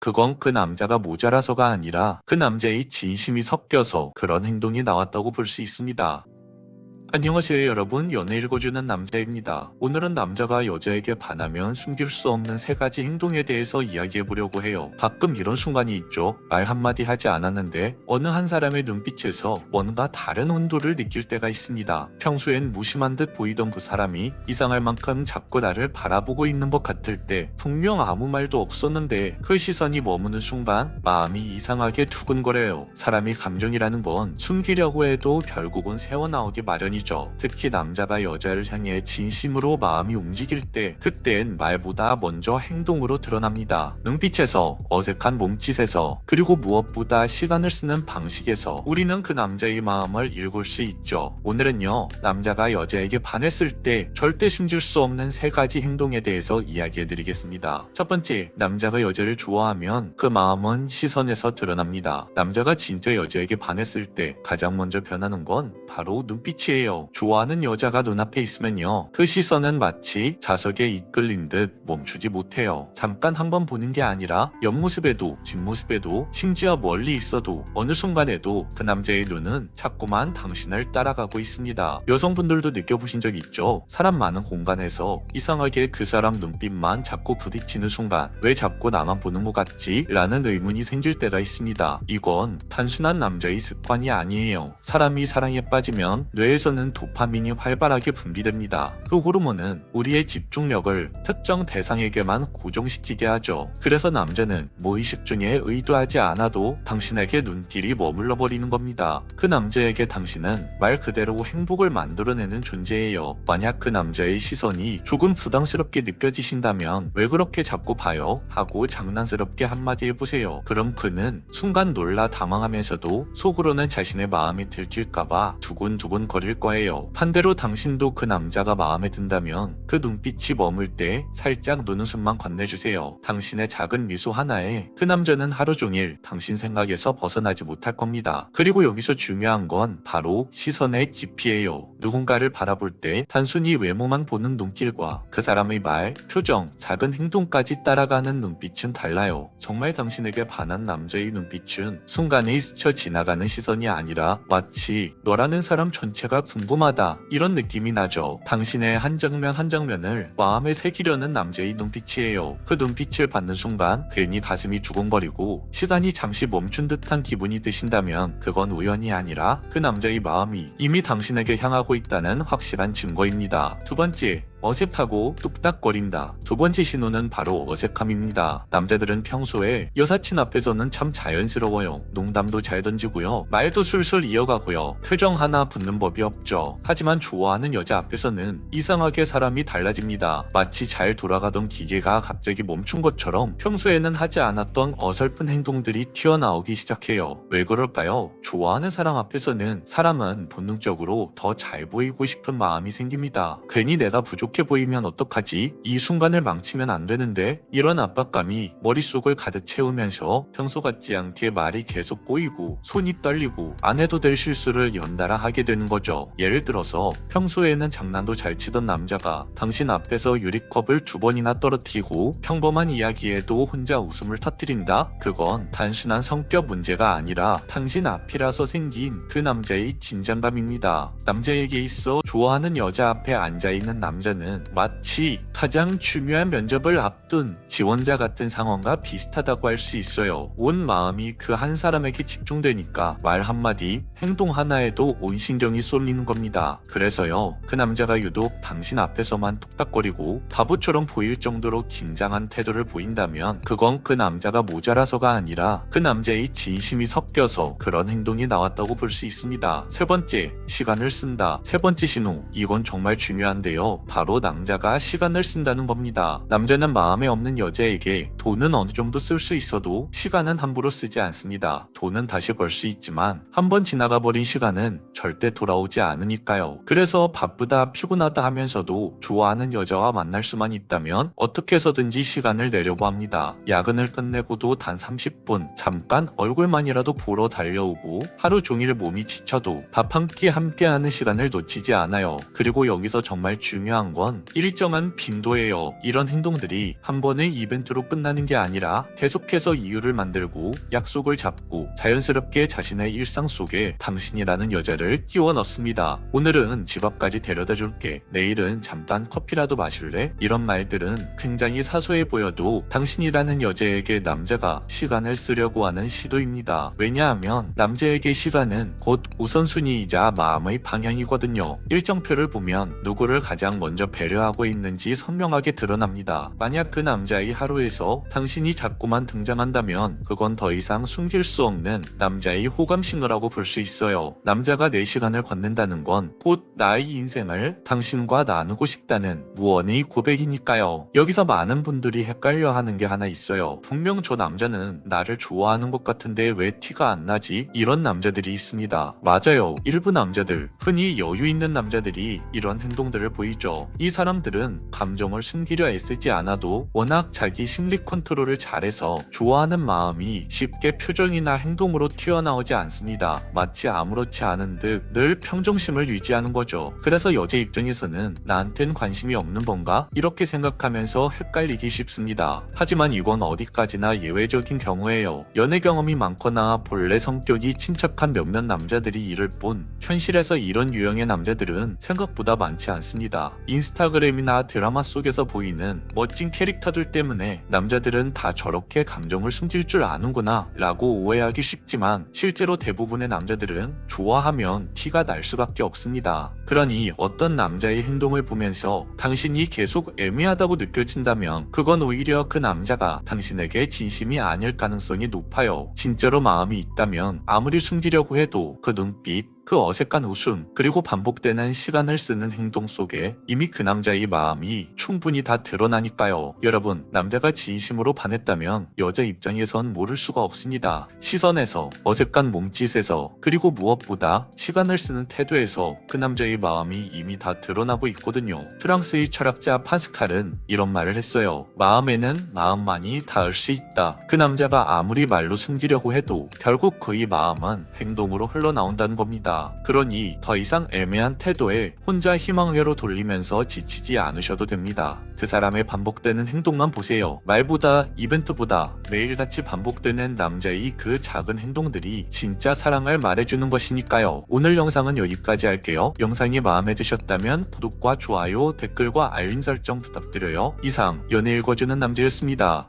그건 그 남자가 모자라서가 아니라 그 남자의 진심이 섞여서 그런 행동이 나왔다고 볼 수 있습니다. 안녕하세요 여러분, 연애 읽어주는 남자입니다. 오늘은 남자가 여자에게 반하면 숨길 수 없는 세 가지 행동에 대해서 이야기해보려고 해요. 가끔 이런 순간이 있죠. 말 한마디 하지 않았는데 어느 한 사람의 눈빛에서 뭔가 다른 온도를 느낄 때가 있습니다. 평소엔 무심한 듯 보이던 그 사람이 이상할 만큼 자꾸 나를 바라보고 있는 것 같을 때, 분명 아무 말도 없었는데 그 시선이 머무는 순간 마음이 이상하게 두근거려요. 사람이 감정이라는 건 숨기려고 해도 결국은 새어나오기 마련이죠. 특히 남자가 여자를 향해 진심으로 마음이 움직일 때, 그땐 말보다 먼저 행동으로 드러납니다. 눈빛에서, 어색한 몸짓에서, 그리고 무엇보다 시간을 쓰는 방식에서 우리는 그 남자의 마음을 읽을 수 있죠. 오늘은요, 남자가 여자에게 반했을 때 절대 숨길 수 없는 세 가지 행동에 대해서 이야기해드리겠습니다. 첫 번째, 남자가 여자를 좋아하면 그 마음은 시선에서 드러납니다. 남자가 진짜 여자에게 반했을 때 가장 먼저 변하는 건 바로 눈빛이에요. 좋아하는 여자가 눈앞에 있으면요, 그 시선은 마치 자석에 이끌린 듯 멈추지 못해요. 잠깐 한번 보는 게 아니라 옆모습에도 뒷모습에도, 심지어 멀리 있어도 어느 순간에도 그 남자의 눈은 자꾸만 당신을 따라가고 있습니다. 여성분들도 느껴보신 적 있죠? 사람 많은 공간에서 이상하게 그 사람 눈빛만 자꾸 부딪히는 순간 왜 자꾸 나만 보는 것 같지? 라는 의문이 생길 때가 있습니다. 이건 단순한 남자의 습관이 아니에요. 사람이 사랑에 빠지면 뇌에서는 도파민이 활발하게 분비됩니다. 그 호르몬은 우리의 집중력을 특정 대상에게만 고정시키게 하죠. 그래서 남자는 무의식 중에 의도하지 않아도 당신에게 눈길이 머물러 버리는 겁니다. 그 남자에게 당신은 말 그대로 행복을 만들어내는 존재예요. 만약 그 남자의 시선이 조금 부담스럽게 느껴지신다면 "왜 그렇게 자꾸 봐요?" 하고 장난스럽게 한마디 해보세요. 그럼 그는 순간 놀라 당황하면서도 속으로는 자신의 마음이 들킬까봐 두근두근 거릴 거예요. 반대로 당신도 그 남자가 마음에 든다면 그 눈빛이 머물 때 살짝 눈웃음만 건네주세요. 당신의 작은 미소 하나에 그 남자는 하루 종일 당신 생각에서 벗어나지 못할 겁니다. 그리고 여기서 중요한 건 바로 시선의 깊이예요. 누군가를 바라볼 때 단순히 외모만 보는 눈길과 그 사람의 말, 표정, 작은 행동까지 따라가는 눈빛은 달라요. 정말 당신에게 반한 남자의 눈빛은 순간에 스쳐 지나가는 시선이 아니라 마치 너라는 사람 전체가 궁금하다, 이런 느낌이 나죠. 당신의 한 장면 한 장면을 마음에 새기려는 남자의 눈빛이에요. 그 눈빛을 받는 순간 괜히 가슴이 두근거리고 시간이 잠시 멈춘 듯한 기분이 드신다면 그건 우연이 아니라 그 남자의 마음이 이미 당신에게 향하고 있다는 확실한 증거입니다. 두 번째, 어색하고 뚝딱거린다. 두 번째 신호는 바로 어색함입니다. 남자들은 평소에 여사친 앞에서는 참 자연스러워요. 농담도 잘 던지고요, 말도 술술 이어가고요, 표정 하나 붙는 법이 없죠. 하지만 좋아하는 여자 앞에서는 이상하게 사람이 달라집니다. 마치 잘 돌아가던 기계가 갑자기 멈춘 것처럼 평소에는 하지 않았던 어설픈 행동들이 튀어나오기 시작해요. 왜 그럴까요? 좋아하는 사람 앞에서는 사람은 본능적으로 더 잘 보이고 싶은 마음이 생깁니다. 괜히 내가 부족해 보이면 어떡하지? 이 순간을 망치면 안 되는데, 이런 압박감이 머릿속을 가득 채우면서 평소 같지 않게 말이 계속 꼬이고 손이 떨리고 안 해도 될 실수를 연달아 하게 되는 거죠. 예를 들어서 평소에는 장난도 잘 치던 남자가 당신 앞에서 유리컵을 2번이나 떨어뜨리고 평범한 이야기에도 혼자 웃음을 터뜨린다? 그건 단순한 성격 문제가 아니라 당신 앞이라서 생긴 그 남자의 긴장감입니다. 남자에게 있어 좋아하는 여자 앞에 앉아있는 남자는 마치 가장 중요한 면접을 앞둔 지원자 같은 상황과 비슷하다고 할 수 있어요. 온 마음이 그 한 사람에게 집중되니까 말 한마디, 행동 하나에도 온 신경이 쏠리는 겁니다. 그래서요, 그 남자가 유독 당신 앞에서만 툭닥거리고 바보처럼 보일 정도로 긴장한 태도를 보인다면 그건 그 남자가 모자라서가 아니라 그 남자의 진심이 섞여서 그런 행동이 나왔다고 볼 수 있습니다. 세 번째, 시간을 쓴다. 세 번째 신호, 이건 정말 중요한데요, 바로 남자가 시간을 쓴다는 겁니다. 남자는 마음에 없는 여자에게 돈은 어느 정도 쓸 수 있어도 시간은 함부로 쓰지 않습니다. 돈은 다시 벌 수 있지만 한번 지나가 버린 시간은 절대 돌아오지 않으니까요. 그래서 바쁘다 피곤하다 하면서도 좋아하는 여자와 만날 수만 있다면 어떻게 해서든지 시간을 내려고 합니다. 야근을 끝내고도 단 30분 잠깐 얼굴만이라도 보러 달려오고, 하루 종일 몸이 지쳐도 밥 한 끼 함께하는 시간을 놓치지 않아요. 그리고 여기서 정말 중요한 건 일정한 빈도예요. 이런 행동들이 한 번의 이벤트로 끝나는 게 아니라 계속해서 이유를 만들고 약속을 잡고 자연스럽게 자신의 일상 속에 당신이라는 여자를 끼워 넣습니다. 오늘은 집 앞까지 데려다 줄게. 내일은 잠깐 커피라도 마실래? 이런 말들은 굉장히 사소해 보여도 당신이라는 여자에게 남자가 시간을 쓰려고 하는 시도입니다. 왜냐하면 남자에게 시간은 곧 우선순위이자 마음의 방향이거든요. 일정표를 보면 누구를 가장 먼저 배려하고 있는지 선명하게 드러납니다. 만약 그 남자의 하루에서 당신이 자꾸만 등장한다면 그건 더 이상 숨길 수 없는 남자의 호감 신호라고 볼 수 있어요. 남자가 내 시간을 건넨다는 건 곧 나의 인생을 당신과 나누고 싶다는 무언의 고백이니까요. 여기서 많은 분들이 헷갈려하는 게 하나 있어요. 분명 저 남자는 나를 좋아하는 것 같은데 왜 티가 안 나지? 이런 남자들이 있습니다. 맞아요. 일부 남자들, 흔히 여유 있는 남자들이 이런 행동들을 보이죠. 이 사람들은 감정을 숨기려 애쓰지 않아도 워낙 자기 심리 컨트롤을 잘해서 좋아하는 마음이 쉽게 표정이나 행동으로 튀어나오지 않습니다. 마치 아무렇지 않은 듯 늘 평정심을 유지하는 거죠. 그래서 여자 입장에서는 나한텐 관심이 없는 건가? 이렇게 생각하면서 헷갈리기 쉽습니다. 하지만 이건 어디까지나 예외적인 경우예요. 연애 경험이 많거나 본래 성격이 침착한 몇몇 남자들이 이를 뿐 현실에서 이런 유형의 남자들은 생각보다 많지 않습니다. 인스타그램이나 드라마 속에서 보이는 멋진 캐릭터들 때문에 남자들은 다 저렇게 감정을 숨길 줄 아는구나 라고 오해하기 쉽지만 실제로 대부분의 남자들은 좋아하면 티가 날 수밖에 없습니다. 그러니 어떤 남자의 행동을 보면서 당신이 계속 애매하다고 느껴진다면 그건 오히려 그 남자가 당신에게 진심이 아닐 가능성이 높아요. 진짜로 마음이 있다면 아무리 숨기려고 해도 그 눈빛, 그 어색한 웃음, 그리고 반복되는 시간을 쓰는 행동 속에 이미 그 남자의 마음이 충분히 다 드러나니까요. 여러분, 남자가 진심으로 반했다면 여자 입장에선 모를 수가 없습니다. 시선에서, 어색한 몸짓에서, 그리고 무엇보다 시간을 쓰는 태도에서 그 남자의 마음이 이미 다 드러나고 있거든요. 프랑스의 철학자 파스칼은 이런 말을 했어요. 마음에는 마음만이 닿을 수 있다. 그 남자가 아무리 말로 숨기려고 해도 결국 그의 마음은 행동으로 흘러나온다는 겁니다. 그러니 더 이상 애매한 태도에 혼자 희망회로 돌리면서 지치지 않으셔도 됩니다. 그 사람의 반복되는 행동만 보세요. 말보다 이벤트보다 매일같이 반복되는 남자의 그 작은 행동들이 진짜 사랑을 말해주는 것이니까요. 오늘 영상은 여기까지 할게요. 영상이 마음에 드셨다면 구독과 좋아요, 댓글과 알림 설정 부탁드려요. 이상 연애 읽어주는 남자였습니다.